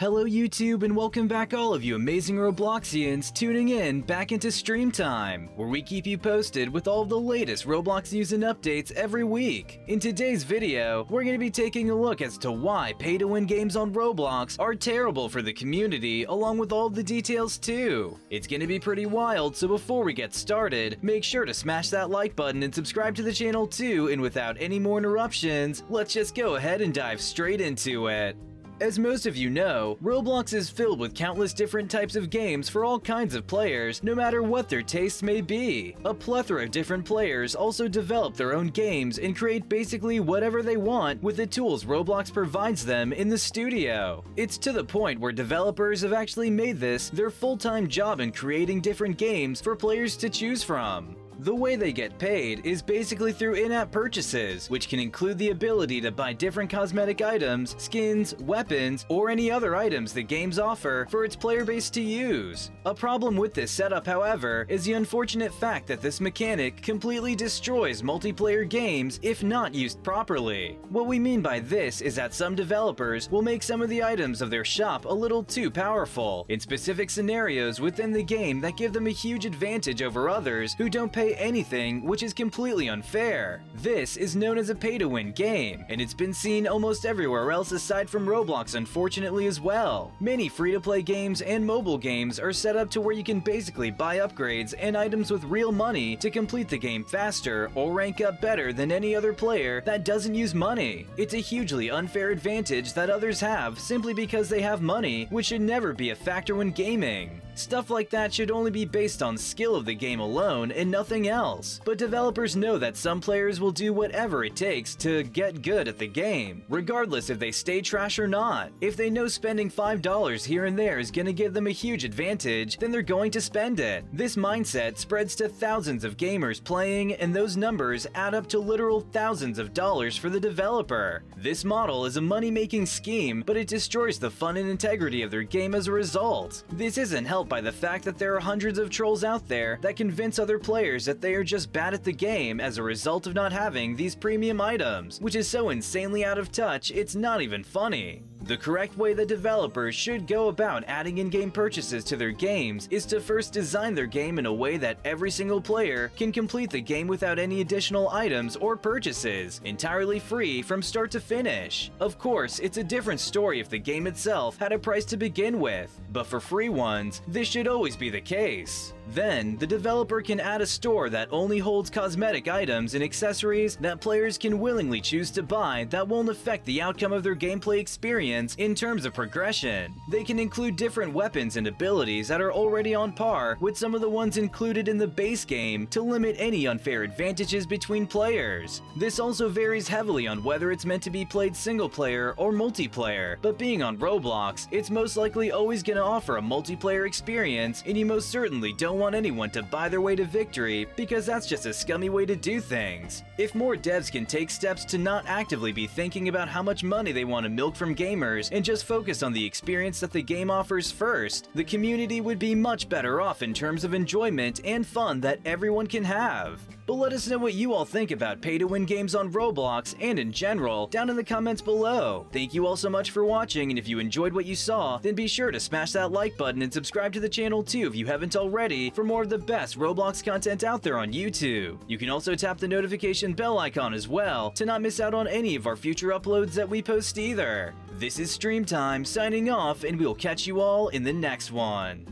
Hello YouTube and welcome back all of you amazing Robloxians tuning in back into Stream Time, where we keep you posted with all of the latest Roblox news and updates every week. In today's video, we're going to be taking a look as to why pay-to-win games on Roblox are terrible for the community, along with all of the details too. It's going to be pretty wild, so before we get started, make sure to smash that like button and subscribe to the channel too, and without any more interruptions, let's just go ahead and dive straight into it. As most of you know, Roblox is filled with countless different types of games for all kinds of players, no matter what their tastes may be. A plethora of different players also develop their own games and create basically whatever they want with the tools Roblox provides them in the studio. It's to the point where developers have actually made this their full-time job in creating different games for players to choose from. The way they get paid is basically through in-app purchases, which can include the ability to buy different cosmetic items, skins, weapons, or any other items the games offer for its player base to use. A problem with this setup, however, is the unfortunate fact that this mechanic completely destroys multiplayer games if not used properly. What we mean by this is that some developers will make some of the items of their shop a little too powerful in specific scenarios within the game that give them a huge advantage over others who don't pay anything, which is completely unfair. This is known as a pay-to-win game, and it's been seen almost everywhere else aside from Roblox, unfortunately, as well. Many free-to-play games and mobile games are set up to where you can basically buy upgrades and items with real money to complete the game faster or rank up better than any other player that doesn't use money. It's a hugely unfair advantage that others have simply because they have money, which should never be a factor when gaming. Stuff like that should only be based on skill of the game alone and nothing else. But developers know that some players will do whatever it takes to get good at the game, regardless if they stay trash or not. If they know spending $5 here and there is going to give them a huge advantage, then they're going to spend it. This mindset spreads to thousands of gamers playing, and those numbers add up to literal thousands of dollars for the developer. This model is a money-making scheme, but it destroys the fun and integrity of their game as a result. This isn't helped by the fact that there are hundreds of trolls out there that convince other players that they are just bad at the game as a result of not having these premium items, which is so insanely out of touch it's not even funny. The correct way that developers should go about adding in-game purchases to their games is to first design their game in a way that every single player can complete the game without any additional items or purchases, entirely free from start to finish. Of course, it's a different story if the game itself had a price to begin with, but for free ones, this should always be the case. Then, the developer can add a store that only holds cosmetic items and accessories that players can willingly choose to buy that won't affect the outcome of their gameplay experience in terms of progression. They can include different weapons and abilities that are already on par with some of the ones included in the base game to limit any unfair advantages between players. This also varies heavily on whether it's meant to be played single player or multiplayer, but being on Roblox, it's most likely always going to offer a multiplayer experience, and you most certainly don't want anyone to buy their way to victory because that's just a scummy way to do things. If more devs can take steps to not actively be thinking about how much money they want to milk from gamers and just focus on the experience that the game offers first, the community would be much better off in terms of enjoyment and fun that everyone can have. But let us know what you all think about pay-to-win games on Roblox and in general down in the comments below. Thank you all so much for watching, and if you enjoyed what you saw, then be sure to smash that like button and subscribe to the channel too if you haven't already for more of the best Roblox content out there on YouTube. You can also tap the notification bell icon as well to not miss out on any of our future uploads that we post either. This is Stream Time signing off, and we'll catch you all in the next one.